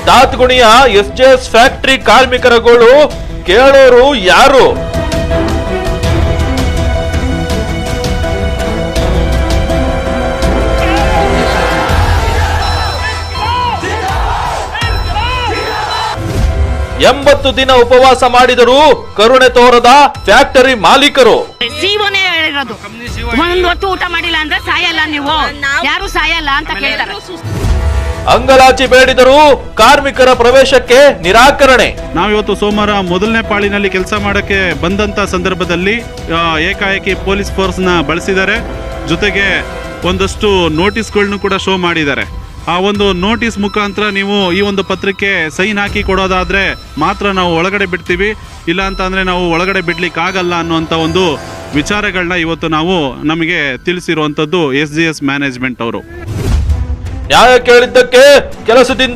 ದಾತ್ಗುಣಿಯ ಎಸ್ಜೆಎಸ್ factory ಕಾರ್ಮಿಕರ ಗೋಳು ಕೇಳೋರು ಯಾರು? ಎಂಬತ್ತು ದಿನ ಉಪವಾಸ ಮಾಡಿದರೂ ಕರುಣೆ ತೋರದ ಫ್ಯಾಕ್ಟರಿ ಮಾಲೀಕರು. ಸಿಒನೇ ಹೇಳಿರೋದು ಒಂದು ಹೊತ್ತು ಊಟ ಮಾಡಿಲ್ಲ ಅಂದ್ರೆ ಸಾಯಲ್ಲ, ನೀವು ಯಾರು ಸಾಯಲ್ಲ ಅಂತ ಕೇಳ್ತಾರೆ. ಅಂಗಲಾಚಿ ಬೇಡಿದರೂ ಕಾರ್ಮಿಕರ ಪ್ರವೇಶಕ್ಕೆ ನಿರಾಕರಣೆ. ನಾವಿವತ್ತು ಸೋಮವಾರ ಮೊದಲನೇ ಪಾಳಿನಲ್ಲಿ ಕೆಲಸ ಮಾಡಕ್ಕೆ ಬಂದಂತ ಸಂದರ್ಭದಲ್ಲಿ ಏಕಾಏಕಿ ಪೊಲೀಸ್ ಫೋರ್ಸ್ ನ ಬಳಸಿದ್ದಾರೆ. ಜೊತೆಗೆ ಒಂದಷ್ಟು ನೋಟಿಸ್ಗಳನ್ನು ಕೂಡ ಶೋ ಮಾಡಿದ್ದಾರೆ. ಆ ಒಂದು ನೋಟಿಸ್ ಮುಖಾಂತರ ನೀವು ಈ ಒಂದು ಪತ್ರಕ್ಕೆ ಸೈನ್ ಹಾಕಿ ಕೊಡೋದಾದ್ರೆ ಮಾತ್ರ ನಾವು ಒಳಗಡೆ ಬಿಡ್ತೀವಿ, ಇಲ್ಲ ಅಂತ ಅಂದ್ರೆ ನಾವು ಒಳಗಡೆ ಬಿಡ್ಲಿಕ್ಕೆ ಆಗಲ್ಲ ಅನ್ನುವಂಥ ಒಂದು ವಿಚಾರಗಳನ್ನ ಇವತ್ತು ನಾವು ನಮಗೆ ತಿಳಿಸಿರುವಂಥದ್ದು SGS ಮ್ಯಾನೇಜ್ಮೆಂಟ್ ಅವರು. ನ್ಯಾಯ ಕೇಳಿದ್ದಕ್ಕೆ ಕೆಲಸದಿಂದ